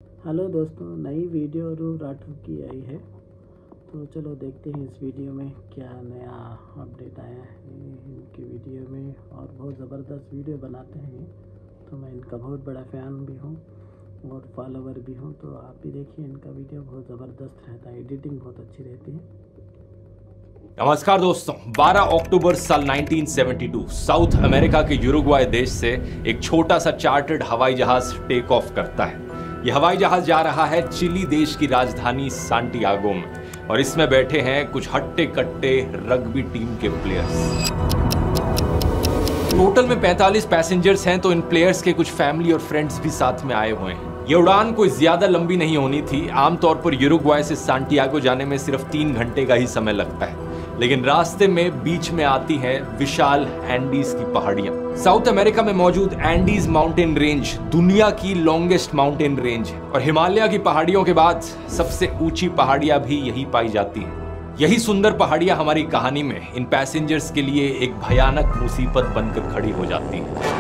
Hello दोस्तों, नई video रू राठौर की आई है। तो चलो देखते हैं इस वीडियो में क्या नया अपडेट आया है इनकी वीडियो में। और बहुत ज़बरदस्त वीडियो बनाते हैं, तो मैं इनका बहुत बड़ा फ़ैन भी हूँ और फॉलोवर भी हूँ। तो आप भी देखिए, इनका वीडियो बहुत ज़बरदस्त रहता है, एडिटिंग बहुत अच्छी रहती है। नमस्कार दोस्तों, 12 अक्टूबर साल 1972 साउथ अमेरिका के यूरुग्वाय देश से एक छोटा सा चार्टर्ड हवाई जहाज टेक ऑफ करता है। यह हवाई जहाज जा रहा है चिली देश की राजधानी सांटियागो में और इसमें बैठे हैं कुछ हट्टे कट्टे रग्बी टीम के प्लेयर्स। टोटल में 45 पैसेंजर्स हैं, तो इन प्लेयर्स के कुछ फैमिली और फ्रेंड्स भी साथ में आए हुए हैं। ये उड़ान कोई ज्यादा लंबी नहीं होनी थी। आमतौर पर यूरुग्वाय से सांटियागो जाने में सिर्फ 3 घंटे का ही समय लगता है, लेकिन रास्ते में बीच में आती हैं विशाल एंडीज की पहाड़ियां। साउथ अमेरिका में मौजूद एंडीज माउंटेन रेंज दुनिया की लॉन्गेस्ट माउंटेन रेंज है और हिमालय की पहाड़ियों के बाद सबसे ऊंची पहाड़ियां भी यही पाई जाती हैं। यही सुंदर पहाड़ियां हमारी कहानी में इन पैसेंजर्स के लिए एक भयानक मुसीबत बनकर खड़ी हो जाती हैं।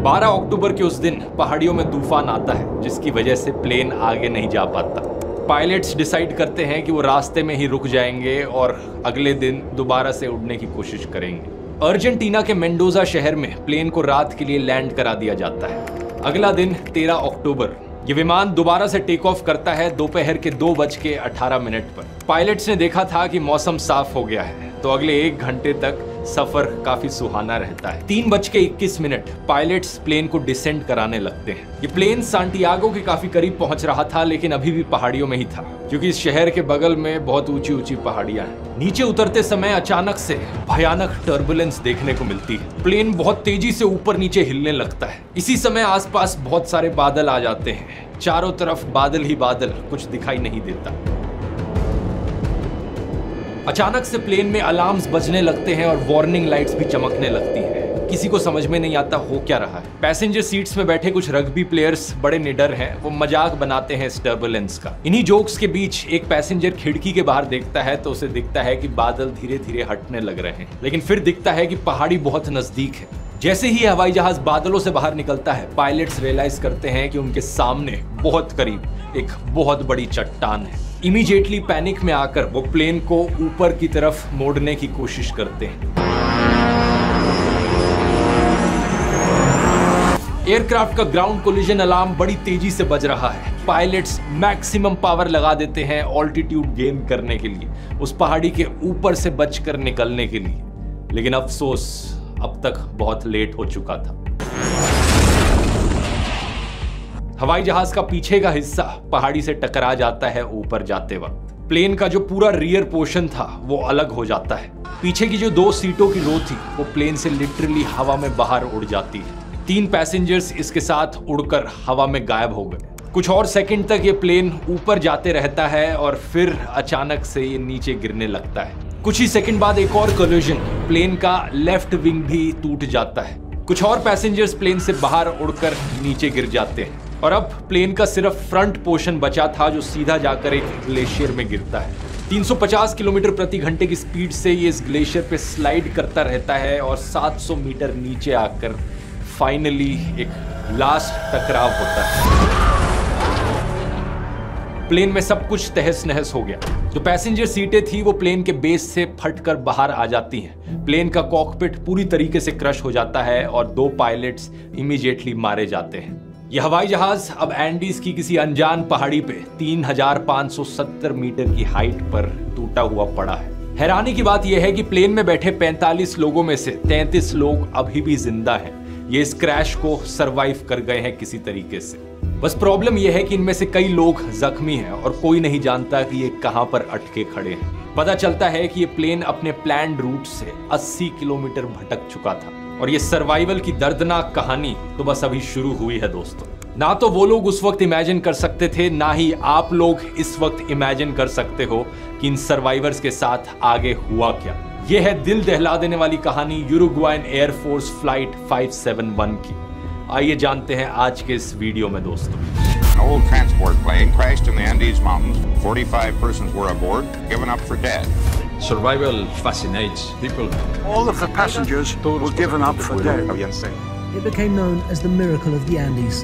12 अक्टूबर के उस दिन पहाड़ियों में तूफान आता है, जिसकी वजह से प्लेन आगे नहीं जा पाता। पायलट्स डिसाइड करते हैं कि वो रास्ते में ही रुक जाएंगे और अगले दिन दोबारा से उड़ने की कोशिश करेंगे। अर्जेंटीना के मेंडोजा शहर में प्लेन को रात के लिए लैंड करा दिया जाता है। अगला दिन 13 अक्टूबर ये विमान दोबारा से टेक ऑफ करता है दोपहर के 2:18 पर। पायलट्स ने देखा था कि मौसम साफ हो गया है, तो अगले 1 घंटे तक सफर काफी सुहाना रहता है। 3:21 पायलट्स प्लेन को डिसेंड कराने लगते हैं। ये प्लेन सांटियागो के काफी करीब पहुंच रहा था, लेकिन अभी भी पहाड़ियों में ही था, क्योंकि इस शहर के बगल में बहुत ऊंची ऊंची पहाड़ियां हैं। नीचे उतरते समय अचानक से भयानक टर्बुलेंस देखने को मिलती है। प्लेन बहुत तेजी से ऊपर नीचे हिलने लगता है। इसी समय आसपास बहुत सारे बादल आ जाते हैं। चारों तरफ बादल ही बादल, कुछ दिखाई नहीं देता। अचानक से प्लेन में अलार्म्स बजने लगते हैं और वार्निंग लाइट्स भी चमकने लगती हैं। किसी को समझ में नहीं आता हो क्या रहा है। पैसेंजर सीट्स में बैठे कुछ रग्बी प्लेयर्स बड़े निडर हैं। वो मजाक बनाते हैं इस टर्बुलेंस का। इन्हीं जोक्स के बीच एक पैसेंजर खिड़की के बाहर देखता है, तो उसे दिखता है कि बादल धीरे धीरे हटने लग रहे हैं, लेकिन फिर दिखता है कि पहाड़ी बहुत नजदीक है। जैसे ही हवाई जहाज बादलों से बाहर निकलता है, पायलट्स रियलाइज करते हैं कि उनके सामने बहुत करीब एक बहुत बड़ी चट्टान है। इमीडिएटली पैनिक में आकर वो प्लेन को ऊपर की तरफ मोड़ने की कोशिश करते हैं। एयरक्राफ्ट का ग्राउंड कोलिजन अलार्म बड़ी तेजी से बज रहा है। पायलट्स मैक्सिमम पावर लगा देते हैं ऑल्टीट्यूड गेन करने के लिए, उस पहाड़ी के ऊपर से बचकर निकलने के लिए, लेकिन अफसोस अब तक बहुत लेट हो चुका था। हवाई जहाज का पीछे का हिस्सा पहाड़ी से टकरा जाता है ऊपर जाते वक्त। प्लेन का जो पूरा रियर पोर्शन था वो अलग हो जाता है। पीछे की जो 2 सीटों की रो थी वो प्लेन से लिटरली हवा में बाहर उड़ जाती है। 3 पैसेंजर्स इसके साथ उड़कर हवा में गायब हो गए। कुछ और सेकंड तक ये प्लेन ऊपर जाते रहता है और फिर अचानक से ये नीचे गिरने लगता है। कुछ ही सेकंड बाद एक और कोलिजन, प्लेन का लेफ्ट विंग भी टूट जाता है। कुछ और पैसेंजर्स प्लेन से बाहर उड़कर नीचे गिर जाते हैं और अब प्लेन का सिर्फ फ्रंट पोर्शन बचा था, जो सीधा जाकर एक ग्लेशियर में गिरता है। 350 किलोमीटर प्रति घंटे की स्पीड से ये इस ग्लेशियर पे स्लाइड करता रहता है और 700 मीटर नीचे आकर फाइनली एक लास्ट टकराव होता है। प्लेन में सब कुछ तहस नहस हो गया। जो पैसेंजर सीटें थी वो प्लेन के बेस से फटकर बाहर आ जाती हैं। प्लेन का कॉकपिट पूरी तरीके से क्रश हो जाता है और 2 पायलट्स इमीडिएटली मारे जाते हैं। यह हवाई जहाज अब एंडीज की किसी अनजान पहाड़ी पे 3570 मीटर की हाइट पर टूटा हुआ पड़ा है। हैरानी की बात यह है कि प्लेन में बैठे 45 लोगों में से 33 लोग अभी भी जिंदा हैं। ये इस क्रैश को सरवाइव कर गए हैं किसी तरीके से। बस प्रॉब्लम यह है कि इनमें से कई लोग जख्मी हैं और कोई नहीं जानता कि ये कहां पर अटके खड़े हैं। पता चलता है कि ये प्लेन अपने प्लान्ड रूट से 80 किलोमीटर भटक चुका था और ये सर्वाइवल की दर्दनाक कहानी तो बस अभी शुरू हुई है दोस्तों। ना तो वो लोग उस वक्त इमेजिन कर सकते थे, ना ही आप लोग इस वक्त इमेजिन कर सकते हो कि इन सर्वाइवर्स के साथ आगे हुआ क्या। ये है दिल दहला देने वाली कहानी यूरुग्वायन एयरफोर्स फ्लाइट 571 की। आइए जानते हैं आज के इस वीडियो में दोस्तों। An old transport plane crashed in the Andes Mountains. 45 persons were aboard, given up for dead. Survival fascinates people. All of the passengers were given up for dead. it became known as the Miracle of the Andes.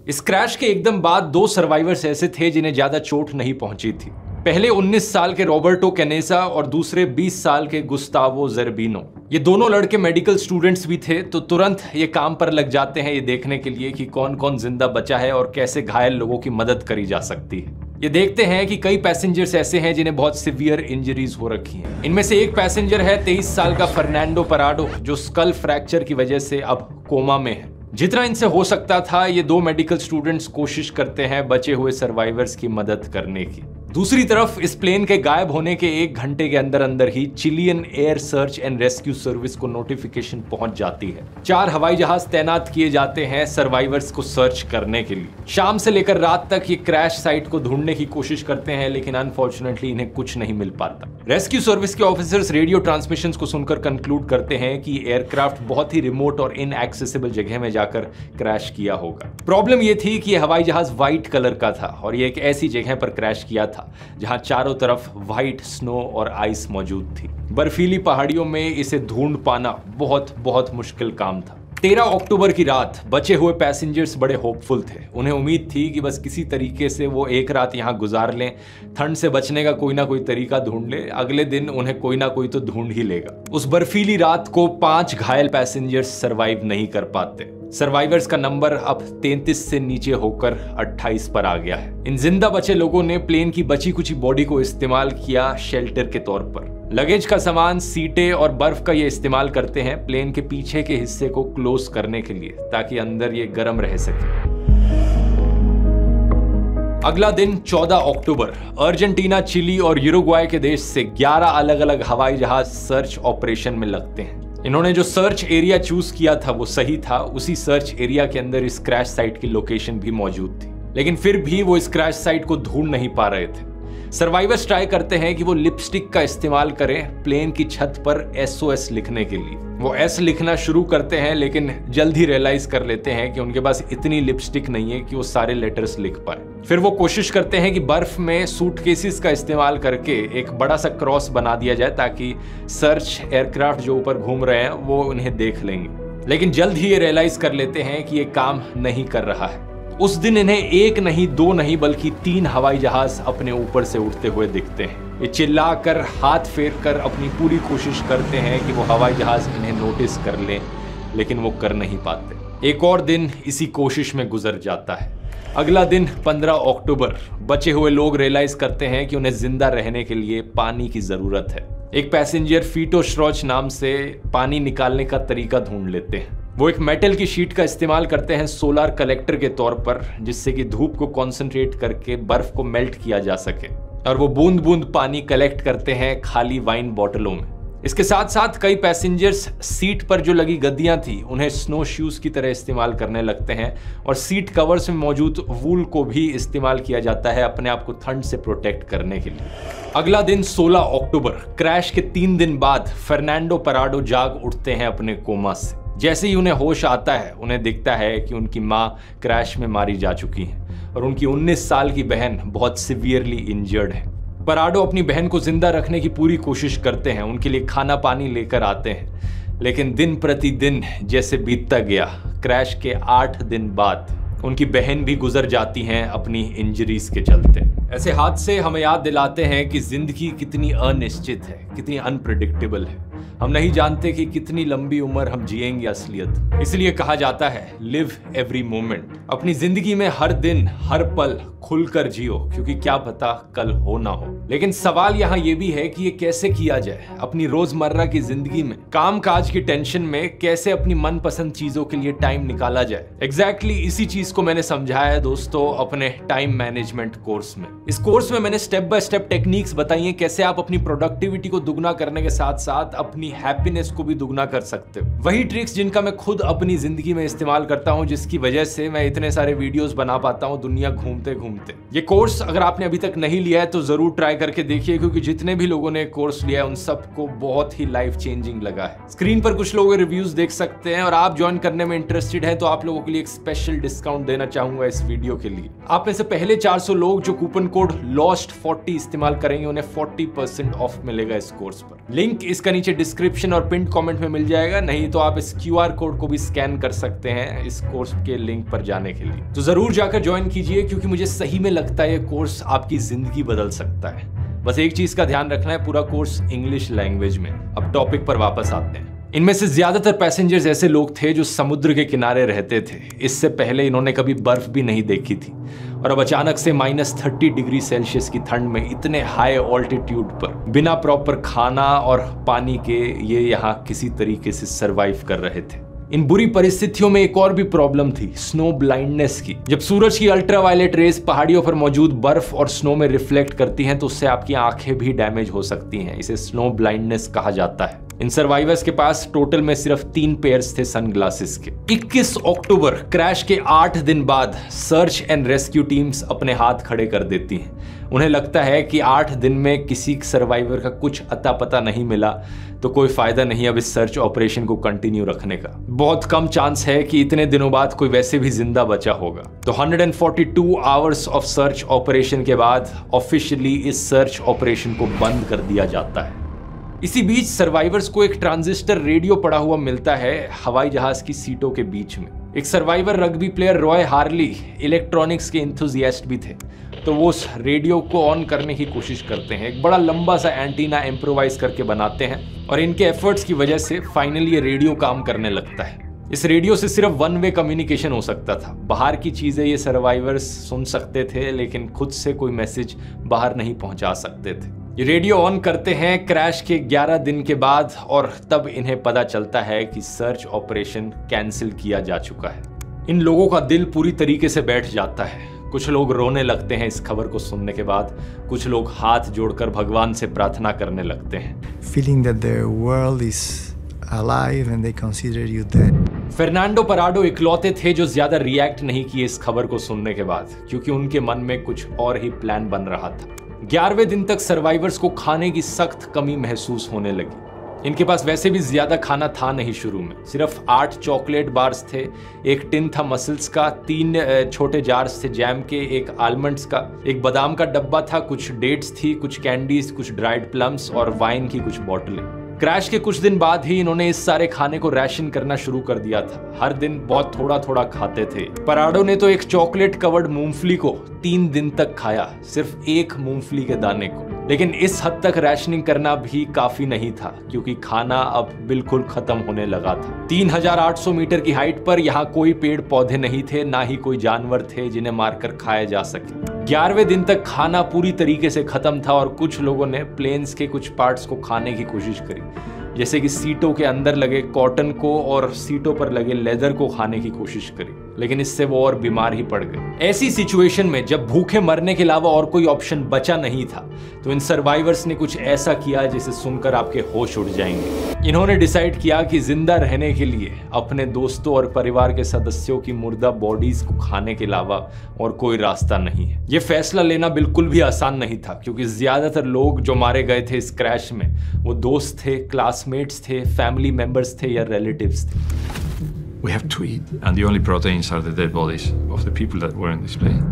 इस crash के एकदम बाद दो survivors ऐसे थे जिन्हें ज्यादा चोट नहीं पहुंची थी। पहले 19 साल के रॉबर्टो कैनेसा और दूसरे 20 साल के गुस्तावो ज़ेरबिनो। ये दोनों लड़के मेडिकल स्टूडेंट्स भी थे, तो तुरंत ये काम पर लग जाते हैं ये देखने के लिए कि कौन कौन जिंदा बचा है और कैसे घायल लोगों की मदद करी जा सकती है। ये देखते हैं कि कई पैसेंजर्स ऐसे हैं जिन्हें बहुत सिवियर इंजरीज हो रखी हैं। इनमें से एक पैसेंजर है 23 साल का फर्नांडो पराडो, जो स्कल फ्रैक्चर की वजह से अब कोमा में है। जितना इनसे हो सकता था ये दो मेडिकल स्टूडेंट्स कोशिश करते हैं बचे हुए सर्वाइवर्स की मदद करने की। दूसरी तरफ इस प्लेन के गायब होने के 1 घंटे के अंदर अंदर ही Chilean air search and rescue service को नोटिफिकेशन पहुंच जाती है। 4 हवाई जहाज तैनात किए जाते हैं सर्वाइवर्स को सर्च करने के लिए। शाम से लेकर रात तक ये क्रैश साइट को ढूंढने की कोशिश करते हैं, लेकिन अनफॉर्चुनेटली इन्हें कुछ नहीं मिल पाता। रेस्क्यू सर्विस के ऑफिसर्स रेडियो ट्रांसमिशंस को सुनकर कंक्लूड करते हैं कि एयरक्राफ्ट बहुत ही रिमोट और इनएक्सेसिबल जगह में जाकर क्रैश किया होगा। प्रॉब्लम ये थी कि यह हवाई जहाज व्हाइट कलर का था और ये एक ऐसी जगह पर क्रैश किया था जहां चारों तरफ व्हाइट स्नो और आइस मौजूद थी। बर्फीली पहाड़ियों में इसे ढूंढ पाना बहुत मुश्किल काम था। 13 अक्टूबर की रात बचे हुए पैसेंजर्स बड़े होपफुल थे। उन्हें उम्मीद थी कि बस किसी तरीके से वो एक रात यहाँ गुजार लें, ठंड से बचने का कोई ना कोई तरीका ढूंढ ले, अगले दिन उन्हें कोई ना कोई तो ढूंढ ही लेगा। उस बर्फीली रात को 5 घायल पैसेंजर्स सरवाइव नहीं कर पाते। सर्वाइवर्स का नंबर अब 33 से नीचे होकर 28 पर आ गया है। इन जिंदा बचे लोगों ने प्लेन की बची कुची बॉडी को इस्तेमाल किया शेल्टर के तौर पर। लगेज का सामान, सीटें और बर्फ का ये इस्तेमाल करते हैं प्लेन के पीछे के हिस्से को क्लोज करने के लिए, ताकि अंदर ये गर्म रह सके। अगला दिन 14 अक्टूबर अर्जेंटीना, चिली और यूरुग्वाय के देश से 11 अलग अलग हवाई जहाज सर्च ऑपरेशन में लगते हैं। इन्होंने जो सर्च एरिया चूज किया था वो सही था। उसी सर्च एरिया के अंदर इस क्रैश साइट की लोकेशन भी मौजूद थी, लेकिन फिर भी वो इस क्रैश साइट को ढूंढ नहीं पा रहे थे। सर्वाइवर्स ट्राई करते हैं कि वो लिपस्टिक का इस्तेमाल करें प्लेन की छत पर SOS लिखने के लिए। वो S लिखना शुरू करते हैं, लेकिन जल्द ही रियलाइज कर लेते हैं कि उनके पास इतनी लिपस्टिक नहीं है कि वो सारे लेटर्स लिख पाए। फिर वो कोशिश करते हैं कि बर्फ में सूटकेसेस का इस्तेमाल करके एक बड़ा सा क्रॉस बना दिया जाए, ताकि सर्च एयरक्राफ्ट जो ऊपर घूम रहे हैं वो उन्हें देख लेंगे। लेकिन जल्द ही ये रियलाइज कर लेते हैं कि ये काम नहीं कर रहा है। उस दिन इन्हें 1 नहीं 2 नहीं बल्कि 3 हवाई जहाज अपने ऊपर से उड़ते हुए दिखते हैं। ये चिल्लाकर, हाथ फेर कर अपनी पूरी कोशिश करते हैं कि वो हवाई जहाज इन्हें नोटिस कर लें, लेकिन वो कर नहीं पाते। एक और दिन इसी कोशिश में गुजर जाता है। अगला दिन 15 अक्टूबर बचे हुए लोग रियलाइज करते हैं कि उन्हें जिंदा रहने के लिए पानी की जरूरत है। एक पैसेंजर फीटो श्रॉच नाम से पानी निकालने का तरीका ढूंढ लेते हैं। वो एक मेटल की शीट का इस्तेमाल करते हैं सोलर कलेक्टर के तौर पर, जिससे कि धूप को कॉन्सेंट्रेट करके बर्फ को मेल्ट किया जा सके, और वो बूंद बूंद पानी कलेक्ट करते हैं खाली वाइन बोतलों में। इसके साथ साथ कई पैसेंजर्स सीट पर जो लगी गद्दियां थी उन्हें स्नो शूज की तरह इस्तेमाल करने लगते हैं, और सीट कवर्स में मौजूद वूल को भी इस्तेमाल किया जाता है अपने आप को ठंड से प्रोटेक्ट करने के लिए। अगला दिन 16 अक्टूबर क्रैश के 3 दिन बाद फर्नांडो पराडो जाग उठते हैं अपने कोमा से। जैसे ही उन्हें होश आता है, उन्हें दिखता है कि उनकी माँ क्रैश में मारी जा चुकी है और उनकी 19 साल की बहन बहुत सिवियरली इंजर्ड है। पराडो अपनी बहन को जिंदा रखने की पूरी कोशिश करते हैं, उनके लिए खाना पानी लेकर आते हैं, लेकिन दिन प्रतिदिन जैसे बीतता गया, क्रैश के 8 दिन बाद उनकी बहन भी गुजर जाती हैं अपनी इंजरीज के चलते। ऐसे हादसे हमें याद दिलाते हैं कि जिंदगी कितनी अनिश्चित है, कितनी अनप्रेडिक्टेबल है। हम नहीं जानते कि कितनी लंबी उम्र हम जिएंगे असलियत। इसलिए कहा जाता है लिव एवरी मोमेंट। अपनी जिंदगी में हर दिन हर पल खुलकर जियो, क्योंकि क्या पता कल हो ना हो। लेकिन सवाल यहाँ ये भी है कि ये कैसे किया जाए। अपनी रोजमर्रा की जिंदगी में काम काज की टेंशन में कैसे अपनी मनपसंद चीजों के लिए टाइम निकाला जाए। एग्जैक्टली इसी चीज को मैंने समझाया है दोस्तों अपने टाइम मैनेजमेंट कोर्स में। इस कोर्स में मैंने स्टेप बाय स्टेप टेक्निक्स बताई हैं कैसे आप अपनी प्रोडक्टिविटी को दुगना करने के साथ साथ अपनी हैप्पीनेस को भी दुगना कर सकते हो। वही ट्रिक्स जिनका मैं खुद अपनी जिंदगी में इस्तेमाल करता हूं, जिसकी वजह से मैं इतने सारे वीडियोस बना पाता हूं दुनिया घूमते घूमते। ये कोर्स अगर आपने अभी तक नहीं लिया है तो जरूर ट्राई करके देखिए, क्योंकि जितने भी लोगों ने कोर्स लिया है उन सबको बहुत ही लाइफ चेंजिंग लगा है। स्क्रीन पर कुछ लोगों के रिव्यूज देख सकते हैं, और आप ज्वाइन करने में इंटरेस्टेड हैं तो आप लोगों के लिए एक स्पेशल डिस्काउंट देना चाहूंगा इस वीडियो के लिए। आप में से पहले 400 लोग जो कूपन कोड LOST40 इस्तेमाल करेंगे उन्हें 40% ऑफ मिलेगा इस कोर्स पर। लिंक इसका नीचे डिस्क्रिप्शन और पिन कमेंट में मिल जाएगा, नहीं तो आप इस QR कोड को भी स्कैन कर सकते हैं इस कोर्स के लिंक पर जाने के लिए। तो जरूर जाकर ज्वाइन कीजिए, क्योंकि मुझे सही में लगता है ये कोर्स आपकी जिंदगी बदल सकता है। बस एक चीज का ध्यान रखना है, पूरा कोर्स इंग्लिश लैंग्वेज में। अब टॉपिक पर वापस आते हैं। इनमें से ज्यादातर पैसेंजर्स ऐसे लोग थे जो समुद्र के किनारे रहते थे। इससे पहले इन्होंने कभी बर्फ भी नहीं देखी थी, और अब अचानक से -30 डिग्री सेल्सियस की ठंड में इतने हाई ऑल्टीट्यूड पर बिना प्रॉपर खाना और पानी के ये यहाँ किसी तरीके से सरवाइव कर रहे थे। इन बुरी परिस्थितियों में एक और भी प्रॉब्लम थी, स्नो ब्लाइंडनेस की। जब सूरज की अल्ट्रावायलेट रेस पहाड़ियों पर मौजूद बर्फ और स्नो में रिफ्लेक्ट करती हैं तो उससे आपकी आंखें भी डैमेज हो सकती हैं। इसे स्नो ब्लाइंडनेस कहा जाता है। इन सर्वाइवर्स के पास टोटल में सिर्फ 3 पेयर्स थे सनग्लासेस के। 21 अक्टूबर क्रैश के 8 दिन बाद सर्च एंड रेस्क्यू टीम्स अपने हाथ खड़े कर देती हैं। उन्हें लगता है कि 8 दिन में किसी सर्वाइवर का कुछ अता पता नहीं मिला तो कोई फायदा नहीं अब इस सर्च ऑपरेशन को कंटिन्यू रखने का। बहुत कम चांस है कि इतने दिनों बाद कोई वैसे भी जिंदा बचा होगा। तो 142 आवर्स ऑफ सर्च ऑपरेशन के बाद ऑफिशियली इस सर्च ऑपरेशन को बंद कर दिया जाता है। इसी बीच सर्वाइवर्स को एक ट्रांजिस्टर रेडियो पड़ा हुआ मिलता है हवाई जहाज की सीटों के बीच में। एक survivor rugby player Roy Harley electronics के एंथुसियास्ट भी थे, तो वो उस रेडियो को ऑन करने की कोशिश करते हैं। एक बड़ा लंबा सा एंटीना इम्प्रोवाइज करके बनाते हैं, और इनके एफर्ट्स की वजह से फाइनली ये रेडियो काम करने लगता है। इस रेडियो से सिर्फ 1 वे कम्युनिकेशन हो सकता था। बाहर की चीजें ये सर्वाइवर्स सुन सकते थे, लेकिन खुद से कोई मैसेज बाहर नहीं पहुंचा सकते थे। ये रेडियो ऑन करते हैं क्रैश के 11 दिन के बाद, और तब इन्हें पता चलता है कि सर्च ऑपरेशन कैंसिल किया जा चुका है। इन लोगों का दिल पूरी तरीके से बैठ जाता है। कुछ लोग रोने लगते हैं इस खबर को सुनने के बाद, कुछ लोग हाथ जोड़कर भगवान से प्रार्थना करने लगते हैं। Feeling that the world is alive and they consider you dead. Fernando पराडो इकलौते थे जो ज्यादा रिएक्ट नहीं किए इस खबर को सुनने के बाद, क्योंकि उनके मन में कुछ और ही प्लान बन रहा था। 11वें दिन तक सर्वाइवर्स को खाने की सख्त कमी महसूस होने लगी। इनके पास वैसे भी ज्यादा खाना था नहीं शुरू में, सिर्फ 8 चॉकलेट बार्स थे, एक टिन था मसल्स का, 3 छोटे जार्स थे जैम के, एक आलमंड्स का, एक बादाम का डब्बा था, कुछ डेट्स थी, कुछ कैंडीज, कुछ ड्राइड प्लम्स और वाइन की कुछ बोतलें। क्रैश के कुछ दिन बाद ही इन्होंने इस सारे खाने को राशन करना शुरू कर दिया था। हर दिन बहुत थोड़ा थोड़ा खाते थे। पराडो ने तो एक चॉकलेट कवर्ड मूंगफली को 3 दिन तक खाया, सिर्फ एक मूंगफली के दाने को। लेकिन इस हद तक राशनिंग करना भी काफी नहीं था, क्योंकि खाना अब बिल्कुल खत्म होने लगा था। 3800 मीटर की हाइट पर यहाँ कोई पेड़ पौधे नहीं थे, ना ही कोई जानवर थे जिन्हें मारकर खाया जा सके। 11वें दिन तक खाना पूरी तरीके से खत्म था, और कुछ लोगों ने प्लेन्स के कुछ पार्ट्स को खाने की कोशिश करी, जैसे कि सीटों के अंदर लगे कॉटन को और सीटों पर लगे लेदर को खाने की कोशिश करी, लेकिन इससे वो और बीमार ही पड़ गए। ऐसी सिचुएशन में जब भूखे मरने के अलावा और कोई ऑप्शन बचा नहीं था, तो इन सर्वाइवर्स ने कुछ ऐसा किया जिसे सुनकर आपके होश उड़ जाएंगे। इन्होंने डिसाइड किया कि जिंदा रहने के लिए अपने दोस्तों और परिवार के सदस्यों की मुर्दा बॉडीज को खाने के अलावा और कोई रास्ता नहीं है। ये फैसला लेना बिल्कुल भी आसान नहीं था, क्योंकि ज्यादातर लोग जो मारे गए थे इस क्रैश में वो दोस्त थे, क्लासमेट्स थे, फैमिली मेंबर्स थे या रिलेटिव्स थे। We have to eat, and the only proteins are the dead bodies of the people that were in this plane.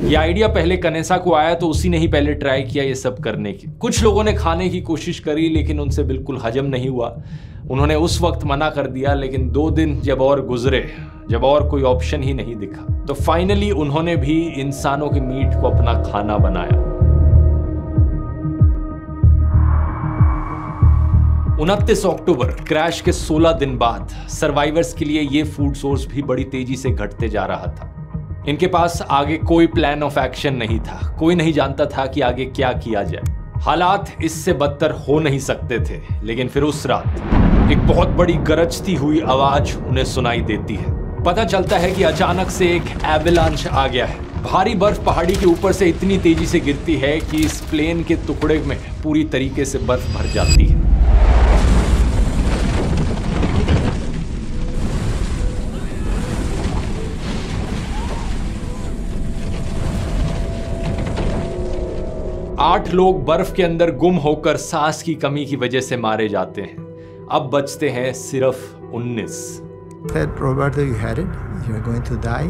ये आइडिया पहले कनेसा को आया तो उसी ने ही पहले ट्राई किया ये सब करने की। कुछ लोगों ने खाने की कोशिश करी, लेकिन उनसे बिल्कुल हजम नहीं हुआ। उन्होंने उस वक्त मना कर दिया, लेकिन 2 दिन जब और गुजरे, जब और कोई ऑप्शन ही नहीं दिखा, तो फाइनली उन्होंने भी इंसानों के मीट को अपना खाना बनाया। 29 अक्टूबर क्रैश के 16 दिन बाद सर्वाइवर्स के लिए ये फूड सोर्स भी बड़ी तेजी से घटते जा रहा था। इनके पास आगे कोई प्लान ऑफ एक्शन नहीं था, कोई नहीं जानता था कि आगे क्या किया जाए। हालात इससे बदतर हो नहीं सकते थे, लेकिन फिर उस रात एक बहुत बड़ी गरजती हुई आवाज उन्हें सुनाई देती है। पता चलता है कि अचानक से एक एवलांच आ गया है। भारी बर्फ पहाड़ी के ऊपर से इतनी तेजी से गिरती है कि इस प्लेन के टुकड़े में पूरी तरीके से बर्फ भर जाती है। आठ लोग बर्फ के अंदर गुम होकर सांस की कमी की वजह से मारे जाते हैं। अब बचते हैं सिर्फ 19। Said, Roberto, you had it. You are going to die.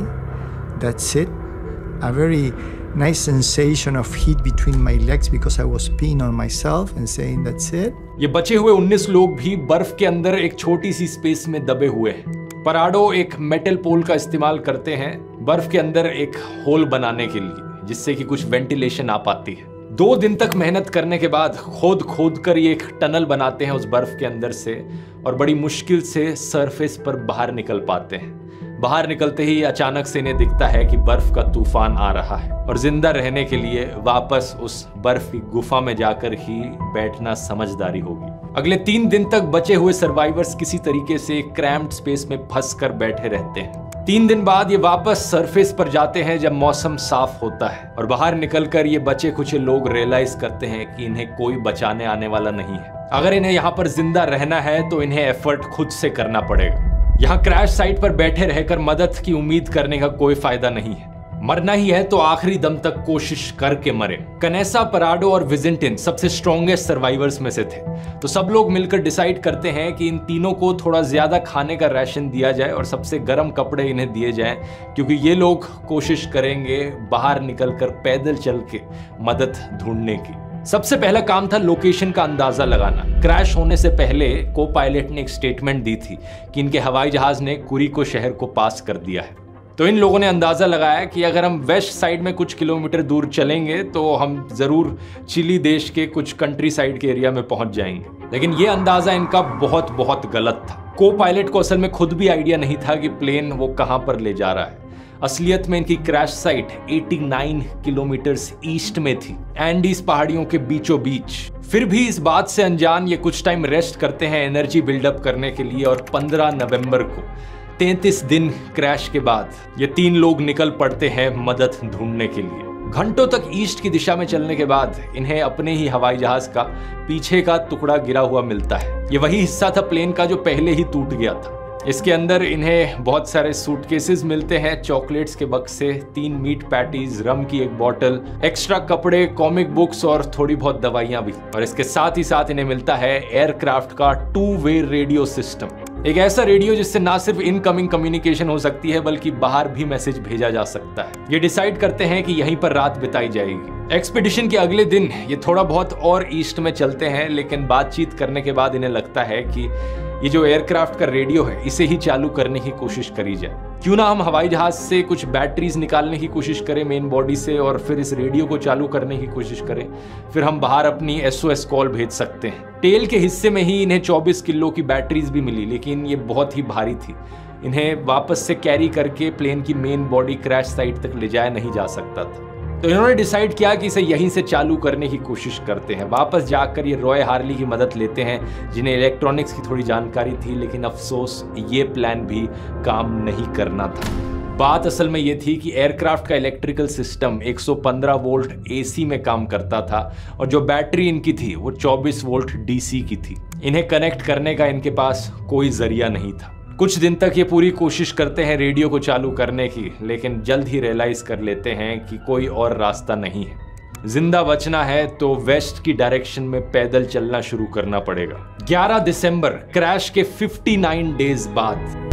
That's it. A very nice sensation of heat between my legs because I was peeing on myself and saying that's it. ये बचे हुए 19 लोग भी बर्फ के अंदर एक छोटी सी स्पेस में दबे हुए हैं। पराडो एक मेटल पोल का इस्तेमाल करते हैं बर्फ के अंदर एक होल बनाने के लिए, जिससे कि कुछ वेंटिलेशन आ पाती है। 2 दिन तक मेहनत करने के बाद खोद कर ये एक टनल बनाते हैं उस बर्फ के अंदर से, और बड़ी मुश्किल से सरफेस पर बाहर निकल पाते हैं। बाहर निकलते ही अचानक से इन्हें दिखता है कि बर्फ का तूफान आ रहा है, और जिंदा रहने के लिए वापस उस बर्फ की गुफा में जाकर ही बैठना समझदारी होगी। अगले 3 दिन तक बचे हुए सर्वाइवर्स किसी तरीके से क्रैम्प्ड स्पेस में फंस कर बैठे रहते हैं। 3 दिन बाद ये वापस सरफेस पर जाते हैं जब मौसम साफ होता है, और बाहर निकलकर ये बचे कुछ लोग रियलाइज करते हैं कि इन्हें कोई बचाने आने वाला नहीं है। अगर इन्हें यहाँ पर जिंदा रहना है तो इन्हें एफर्ट खुद से करना पड़ेगा। यहाँ क्रैश साइट पर बैठे रहकर मदद की उम्मीद करने का कोई फायदा नहीं है। मरना ही है तो आखिरी दम तक कोशिश करके मरे। कनेसा, पराडो और विजिंटिन सबसे स्ट्रॉन्गेस्ट सर्वाइवर्स में से थे, तो सब लोग मिलकर डिसाइड करते हैं कि इन तीनों को थोड़ा ज्यादा खाने का राशन दिया जाए और सबसे गर्म कपड़े इन्हें दिए जाएं, क्योंकि ये लोग कोशिश करेंगे बाहर निकलकर पैदल चल के मदद ढूंढने की। सबसे पहला काम था लोकेशन का अंदाजा लगाना। क्रैश होने से पहले को पायलट ने एक स्टेटमेंट दी थी कि इनके हवाई जहाज ने कुरिको शहर को पास कर दिया है। तो इन लोगों ने अंदाजा लगाया कि अगर हम वेस्ट साइड में कुछ किलोमीटर दूर चलेंगे तो हम जरूर चिली देश के कुछ कंट्री साइड के एरिया में पहुंच जाएंगे। लेकिन ये अंदाजा इनका बहुत गलत था। को पायलट को असल में खुद भी आइडिया नहीं था कि प्लेन वो कहां पर ले जा रहा है। असलियत में इनकी क्रैश साइट 89 किलोमीटर्स ईस्ट में थी, एंडीज पहाड़ियों के बीचों बीच। फिर भी इस बात से अनजान ये कुछ टाइम रेस्ट करते हैं एनर्जी बिल्डअप करने के लिए, और 15 नवंबर को 33 दिन क्रैश के बाद ये 3 लोग निकल पड़ते हैं मदद ढूंढने के लिए। घंटों तक ईस्ट की दिशा में चलने के बाद इन्हें अपने ही हवाई जहाज का पीछे का टुकड़ा गिरा हुआ मिलता है। ये वही हिस्सा था प्लेन का जो पहले ही टूट गया था। इसके अंदर इन्हें बहुत सारे सूटकेसेस मिलते हैं, चॉकलेट्स के बक्से, 3 मीट पैटीज, रम की एक बोतल, एक्स्ट्रा कपड़े, कॉमिक बुक्स और थोड़ी बहुत दवाइयां भी। और इसके साथ ही साथ इन्हें मिलता है एयरक्राफ्ट का 2-वे रेडियो सिस्टम, एक ऐसा रेडियो जिससे ना सिर्फ इनकमिंग कम्युनिकेशन हो सकती है बल्कि बाहर भी मैसेज भेजा जा सकता है। ये डिसाइड करते हैं कि यहीं पर रात बिताई जाएगी। एक्सपीडिशन के अगले दिन ये थोड़ा बहुत और ईस्ट में चलते हैं, लेकिन बातचीत करने के बाद इन्हें लगता है कि ये जो एयरक्राफ्ट का रेडियो है इसे ही चालू करने की कोशिश करी जाए। क्यों ना हम हवाई जहाज से कुछ बैटरीज निकालने की कोशिश करें मेन बॉडी से, और फिर इस रेडियो को चालू करने की कोशिश करें। फिर हम बाहर अपनी SOS कॉल भेज सकते हैं। टेल के हिस्से में ही इन्हें 24 किलो की बैटरीज भी मिली, लेकिन ये बहुत ही भारी थी। इन्हें वापस से कैरी करके प्लेन की मेन बॉडी क्रैश साइट तक ले जाया नहीं जा सकता था। तो इन्होंने डिसाइड किया कि इसे यहीं से चालू करने की कोशिश करते हैं। वापस जाकर ये रॉय हार्ली की मदद लेते हैं, जिन्हें इलेक्ट्रॉनिक्स की थोड़ी जानकारी थी, लेकिन अफसोस ये प्लान भी काम नहीं करना था। बात असल में ये थी कि एयरक्राफ्ट का इलेक्ट्रिकल सिस्टम 115 वोल्ट AC में काम करता था, और जो बैटरी इनकी थी वो 24 वोल्ट DC की थी। इन्हें कनेक्ट करने का इनके पास कोई जरिया नहीं था। कुछ दिन तक ये पूरी कोशिश करते हैं रेडियो को चालू करने की, लेकिन जल्द ही रियलाइज कर लेते हैं कि कोई और रास्ता नहीं है। जिंदा बचना है तो वेस्ट की डायरेक्शन में पैदल चलना शुरू करना पड़ेगा। 11 दिसंबर क्रैश के 59 डेज बाद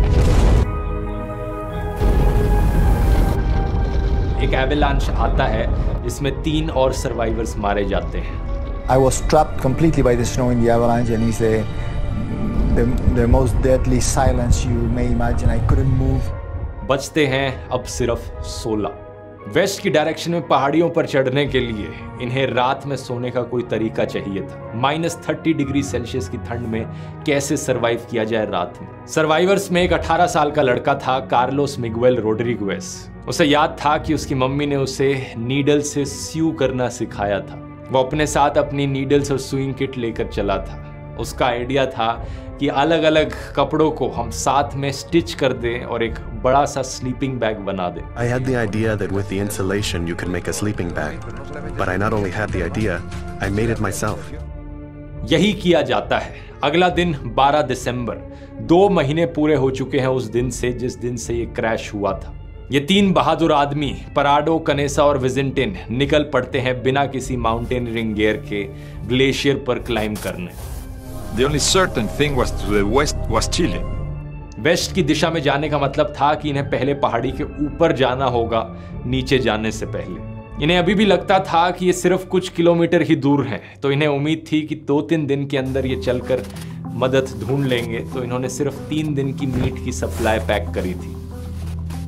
एक एवेलांच आता है जिसमें 3 और सर्वाइवर्स मारे जाते हैं। I was trapped completely by the snow in the avalanche, and it's the most deadly silence you may imagine. I couldn't move. बचते हैं अब सिर्फ 16। वेस्ट की डायरेक्शन में पहाड़ियों पर चढ़ने के लिए इन्हें रात में सोने का कोई तरीका चाहिए था। -30 डिग्री सेल्सियस की ठंड में कैसे सरवाइव किया जाए रात में। सर्वाइवर्स में एक 18 साल का लड़का था, कार्लोस मिगुएल रोड्रिगुएज। उसे याद था कि उसकी मम्मी ने उसे नीडल से स्यू करना सिखाया था। वो अपने साथ अपनी नीडल्स और सुइंग किट लेकर चला था। उसका आइडिया था कि अलग अलग कपड़ों को हम साथ में स्टिच कर दें और एक बड़ा सा स्लीपिंग बैग बना दें। I had the idea that with the insulation you could make a sleeping bag, but I not only had the idea, I made it myself. यही किया जाता है। अगला दिन 12 दिसंबर, 2 महीने पूरे हो चुके हैं उस दिन से जिस दिन से ये क्रैश हुआ था। ये 3 बहादुर आदमी पराडो, कनेसा और विजिंटिन निकल पड़ते हैं बिना किसी माउंटेनियरिंग गियर के ग्लेशियर पर क्लाइंब करने। The only certain thing was to the west was Chile. West की दिशा में जाने का मतलब था कि इन्हें पहले पहाड़ी के ऊपर जाना होगा नीचे जाने से पहले। इन्हें अभी भी लगता था कि ये सिर्फ कुछ किलोमीटर ही दूर हैं, तो इन्हें उम्मीद थी कि 2-3 दिन के अंदर ये चलकर मदद ढूंढ लेंगे। तो इन्होंने सिर्फ 3 दिन की मीट की सप्लाई पैक करी थी।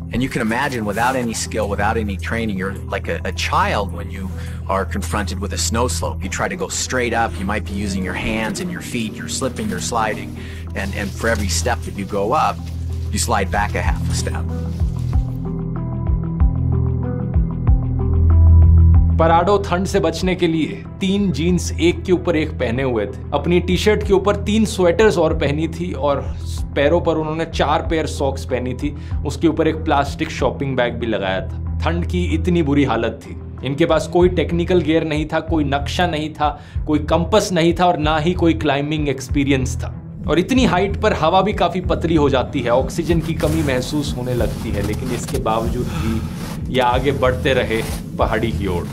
And you can imagine, without any skill, without any training, you're like a child when you are confronted with a snow slope. You try to go straight up, you might be using your hands and your feet, you're slipping, you're sliding, and for every step that you go up, you slide back a half a step. पराडो ठंड से बचने के लिए 3 jeans एक के ऊपर एक पहने हुए थे। अपनी टी शर्ट के ऊपर 3 स्वेटर्स और पहनी थी और पैरों पर उन्होंने 4 पेयर सॉक्स पहनी थी। उसके ऊपर एक प्लास्टिक शॉपिंग बैग भी लगाया था। ठंड की इतनी बुरी हालत थी। इनके पास कोई टेक्निकल गियर नहीं था, कोई नक्शा नहीं था, कोई कंपस नहीं था और ना ही कोई क्लाइंबिंग एक्सपीरियंस था। और इतनी हाइट पर हवा भी काफ़ी पतली हो जाती है, ऑक्सीजन की कमी महसूस होने लगती है, लेकिन इसके बावजूद भी ये आगे बढ़ते रहे पहाड़ी की ओर।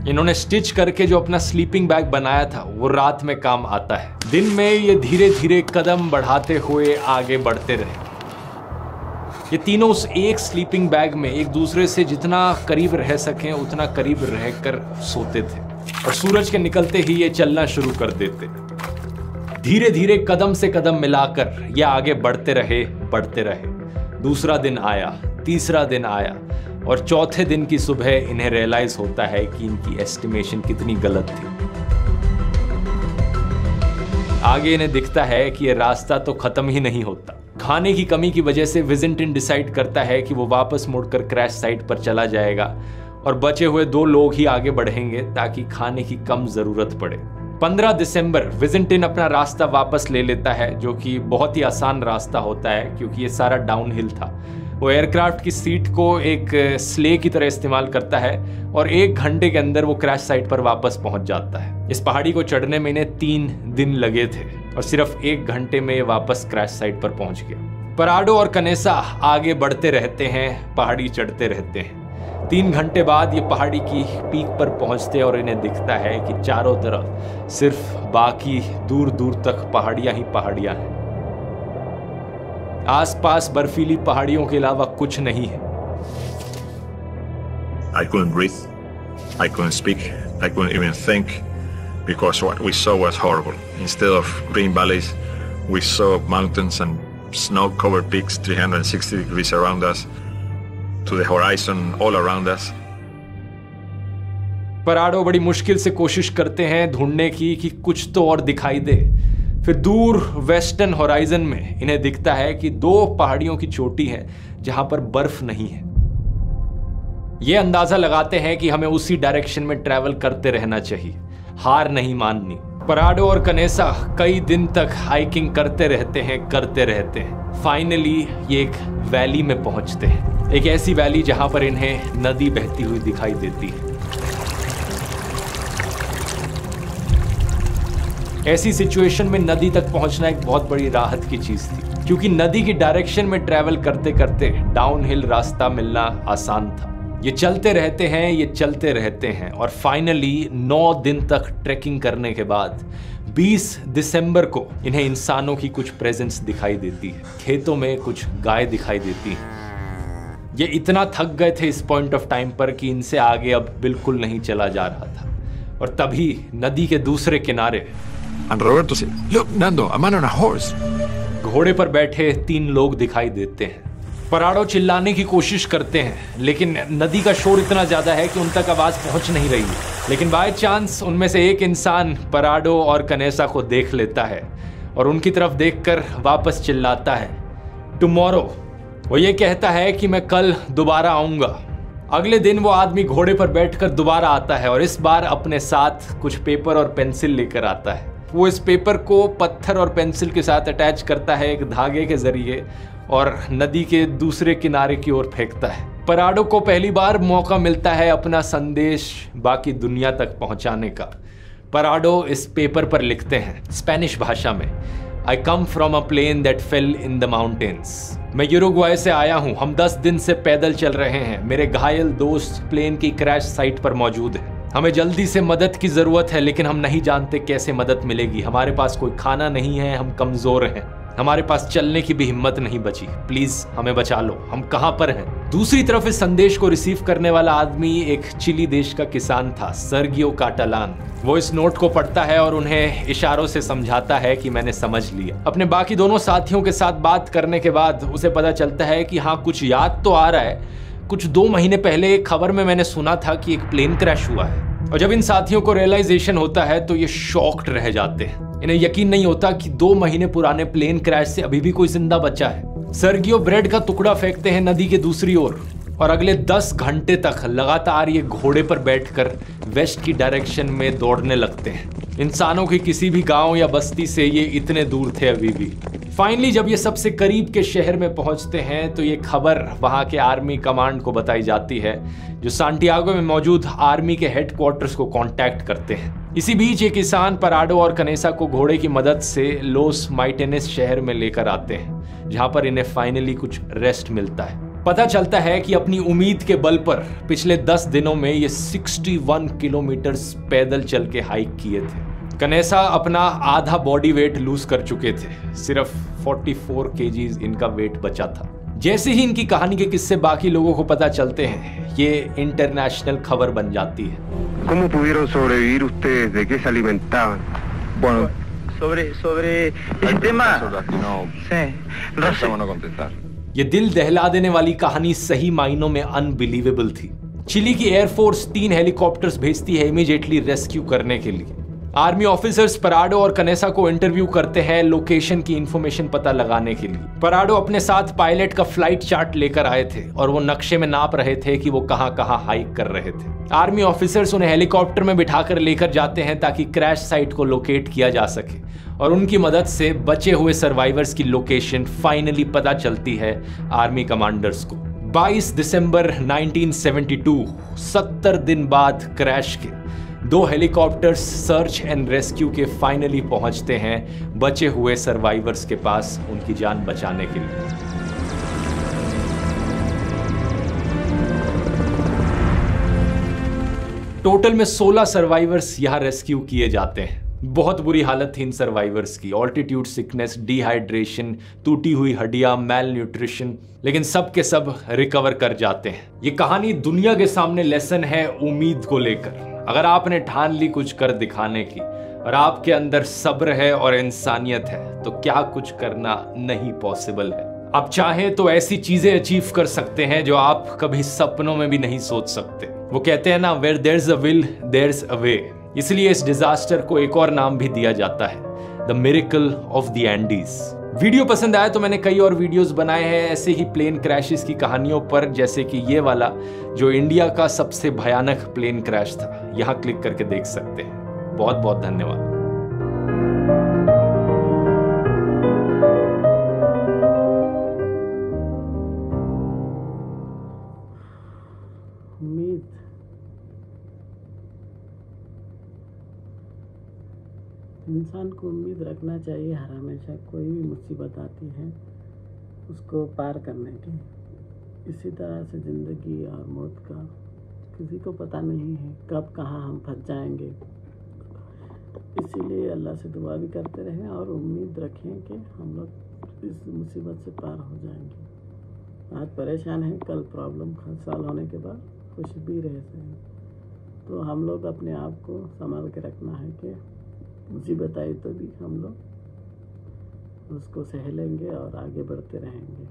इन्होंने स्टिच करके जो अपना स्लीपिंग बैग बनाया था वो रात में काम आता है। दिन में ये धीरे धीरे कदम बढ़ाते हुए आगे बढ़ते रहे। ये तीनों उस एक स्लीपिंग बैग में एक दूसरे से जितना करीब रह सकें उतना करीब रहकर सोते थे और सूरज के निकलते ही ये चलना शुरू कर देते। धीरे धीरे कदम से कदम मिलाकर ये आगे बढ़ते रहे। दूसरा दिन आया, तीसरा दिन आया और चौथे दिन की सुबह इन्हें रियलाइज होता है कि इनकी एस्टिमेशन कितनी गलत थी। आगे इन्हें दिखता है कि ये रास्ता तो खत्म ही नहीं होता। खाने की कमी की वजह से विजिंटन डिसाइड करता है कि वो वापस मुड़कर क्रैश साइट पर चला जाएगा और बचे हुए 2 लोग ही आगे बढ़ेंगे ताकि खाने की कम जरूरत पड़े। 15 दिसंबर विजिंटन अपना रास्ता वापस ले लेता है, जो कि बहुत ही आसान रास्ता होता है क्योंकि ये सारा डाउनहिल था। वो एयरक्राफ्ट की सीट को एक स्ले की तरह इस्तेमाल करता है और 1 घंटे के अंदर वो क्रैश साइट पर वापस पहुंच जाता है। इस पहाड़ी को चढ़ने में इन्हें 3 दिन लगे थे और सिर्फ 1 घंटे में वापस क्रैश साइट पर पहुंच गया। पराडो और कनेसा आगे बढ़ते रहते हैं, पहाड़ी चढ़ते रहते हैं। 3 घंटे बाद ये पहाड़ी की पीक पर पहुंचते और इन्हें दिखता है कि चारों तरफ सिर्फ बाकी दूर दूर तक पहाड़ियां ही पहाड़ियां हैं। आसपास बर्फीली पहाड़ियों के अलावा कुछ नहीं है। I couldn't breathe, I couldn't speak, I couldn't even think because what we saw was horrible. Instead of green valleys, we saw mountains and snow-covered peaks 360 degrees around us, to the horizon all around us. पराडो बड़ी मुश्किल से कोशिश करते हैं ढूंढने की कि कुछ तो और दिखाई दे। फिर दूर वेस्टर्न होराइजन में इन्हें दिखता है कि 2 पहाड़ियों की चोटी है जहां पर बर्फ नहीं है। ये अंदाजा लगाते हैं कि हमें उसी डायरेक्शन में ट्रैवल करते रहना चाहिए, हार नहीं माननी। पराडो और कनेसा कई दिन तक हाइकिंग करते रहते हैं। फाइनली ये एक वैली में पहुंचते हैं, एक ऐसी वैली जहां पर इन्हें नदी बहती हुई दिखाई देती है। ऐसी सिचुएशन में नदी तक पहुंचना एक बहुत बड़ी राहत की चीज थी, क्योंकि नदी की डायरेक्शन में ट्रैवल करते करते डाउनहिल रास्ता मिलना आसान था। ये चलते रहते हैं और फाइनली 9 दिन तक ट्रैकिंग करने के बाद 20 दिसंबर को इन्हें इंसानों की कुछ प्रेजेंस दिखाई देती है। खेतों में कुछ गाय दिखाई देती है। ये इतना थक गए थे इस पॉइंट ऑफ टाइम पर कि इनसे आगे अब बिल्कुल नहीं चला जा रहा था। और तभी नदी के दूसरे किनारे And Roberto said, "Look, Nando, a man on a horse." घोड़े पर बैठे 3 लोग दिखाई देते हैं। पराडो चिल्लाने की कोशिश करते हैं, लेकिन नदी का शोर इतना ज्यादा है कि उन तक आवाज पहुंच नहीं रही है। लेकिन बाय चांस उनमें से एक इंसान पराडो और कनेसा को देख लेता है और उनकी तरफ देखकर वापस चिल्लाता है, "टुमारो।" वो ये कहता है कि मैं कल दोबारा आऊंगा। अगले दिन वो आदमी घोड़े पर बैठकर दोबारा आता है और इस बार अपने साथ कुछ पेपर और पेंसिल लेकर आता है। वो इस पेपर को पत्थर और पेंसिल के साथ अटैच करता है एक धागे के जरिए और नदी के दूसरे किनारे की ओर फेंकता है। पराडो को पहली बार मौका मिलता है अपना संदेश बाकी दुनिया तक पहुंचाने का। पराडो इस पेपर पर लिखते हैं स्पेनिश भाषा में, I come from a plane that fell in the mountains. मैं यूरुग्वाई से आया हूँ, हम 10 दिन से पैदल चल रहे हैं। मेरे घायल दोस्त प्लेन की क्रैश साइट पर मौजूद है। हमें जल्दी से मदद की जरूरत है, लेकिन हम नहीं जानते कैसे मदद मिलेगी। हमारे पास कोई खाना नहीं है, हम कमजोर हैं। हमारे पास चलने की भी हिम्मत नहीं बची। प्लीज हमें बचा लो, हम कहां पर हैं। दूसरी तरफ इस संदेश को रिसीव करने वाला आदमी एक चिली देश का किसान था, सर्गियो काटालान। वो इस नोट को पढ़ता है और उन्हें इशारों से समझाता है कि मैंने समझ लिया। अपने बाकी दोनों साथियों के साथ बात करने के बाद उसे पता चलता है कि हाँ, कुछ याद तो आ रहा है। कुछ 2 महीने पहले एक खबर में मैंने सुना था कि एक प्लेन क्रैश हुआ है। और जब इन साथियों को रियलाइजेशन होता है तो ये शॉक्ड रह जाते हैं। इन्हें यकीन नहीं होता कि 2 महीने पुराने प्लेन क्रैश से अभी भी कोई जिंदा बचा है। सर्गियो ब्रेड का टुकड़ा फेंकते हैं नदी के दूसरी ओर और अगले 10 घंटे तक लगातार ये घोड़े पर बैठकर वेस्ट की डायरेक्शन में दौड़ने लगते हैं। इंसानों की किसी भी गांव या बस्ती से ये इतने दूर थे अभी भी। फाइनली जब ये सबसे करीब के शहर में पहुंचते हैं तो ये खबर वहां के आर्मी कमांड को बताई जाती है, जो सांटियागो में मौजूद आर्मी के हेडक्वार्टर्स को कांटेक्ट करते हैं। इसी बीच ये किसान पराडो और कनेसा को घोड़े की मदद से लोस माइटेनेस शहर में लेकर आते हैं, जहां पर इन्हें फाइनली कुछ रेस्ट मिलता है। पता चलता है कि अपनी उम्मीद के बल पर पिछले 10 दिनों में ये 61 किलोमीटर पैदल चल के हाइक किए थे। कनेसा अपना आधा बॉडी वेट लूज कर चुके थे, सिर्फ 44 केजीज इनका वेट बचा था। जैसे ही इनकी कहानी के किस्से बाकी लोगों को पता चलते हैं, ये इंटरनेशनल खबर बन जाती है। ¿Cómo pudieron sobrevivir ustedes? ¿De qué se alimentaban? Bueno, sobre el tema. Sí. Vámonos a contestar. ये दिल दहला देने वाली कहानी सही मायनों में अनबिलीवेबल थी। चिली की एयरफोर्स 3 हेलीकॉप्टर्स भेजती है इमीडिएटली रेस्क्यू करने के लिए। आर्मी ऑफिसर्स पराडो और कनेसा को इंटरव्यू करते हैं लोकेशन की इंफॉर्मेशन पता लगाने के लिए। पराडो अपने साथ पायलट का फ्लाइट चार्ट लेकर आए थे और वो नक्शे में नाप रहे थे कि वो कहां कहां हाइक कर रहे थे। आर्मी ऑफिसर्स उन्हें हेलीकॉप्टर में बिठाकर लेकर जाते हैं ताकि क्रैश साइट को लोकेट किया जा सके और उनकी मदद से बचे हुए सर्वाइवर्स की लोकेशन फाइनली पता चलती है आर्मी कमांडर्स को। 22 दिसंबर 1972, 70 दिन बाद क्रैश के 2 हेलीकॉप्टर्स सर्च एंड रेस्क्यू के फाइनली पहुंचते हैं बचे हुए सर्वाइवर्स के पास उनकी जान बचाने के लिए। टोटल में 16 सर्वाइवर्स यहां रेस्क्यू किए जाते हैं। बहुत बुरी हालत थी इन सर्वाइवर्स की, ऑल्टीट्यूड सिकनेस, डिहाइड्रेशन, टूटी हुई हड्डियां, मैल न्यूट्रिशन, लेकिन सब के सब रिकवर कर जाते हैं। ये कहानी दुनिया के सामने लेसन है उम्मीद को लेकर। अगर आपने ठान ली कुछ कर दिखाने की और आपके अंदर सब्र है और इंसानियत है तो क्या कुछ करना नहीं पॉसिबल है। आप चाहें तो ऐसी चीजें अचीव कर सकते हैं जो आप कभी सपनों में भी नहीं सोच सकते। वो कहते हैं ना, where there's a will there's a way. इसलिए इस डिजास्टर को एक और नाम भी दिया जाता है, the miracle of the Andes. Video पसंद आया तो मैंने कई और वीडियोस बनाए हैं ऐसे ही प्लेन क्रैशेस की कहानियों पर, जैसे कि ये वाला जो इंडिया का सबसे भयानक प्लेन क्रैश था। यहाँ क्लिक करके देख सकते हैं। बहुत बहुत धन्यवाद। इंसान को उम्मीद रखना चाहिए हर हमेशा। कोई भी मुसीबत आती है उसको पार करने की। इसी तरह से ज़िंदगी और मौत का किसी को पता नहीं है कब कहाँ हम फंस जाएंगे। इसीलिए अल्लाह से दुआ भी करते रहें और उम्मीद रखें कि हम लोग इस मुसीबत से पार हो जाएंगे। आज परेशान हैं, कल प्रॉब्लम सॉल्व होने के बाद खुश भी रहते हैं। तो हम लोग अपने आप को संभाल के रखना है कि मुसीबत आई तो भी हम लोग उसको सह लेंगे और आगे बढ़ते रहेंगे।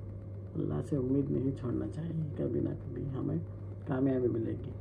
अल्लाह से उम्मीद नहीं छोड़ना चाहिए, कभी ना कभी हमें कामयाबी मिलेगी।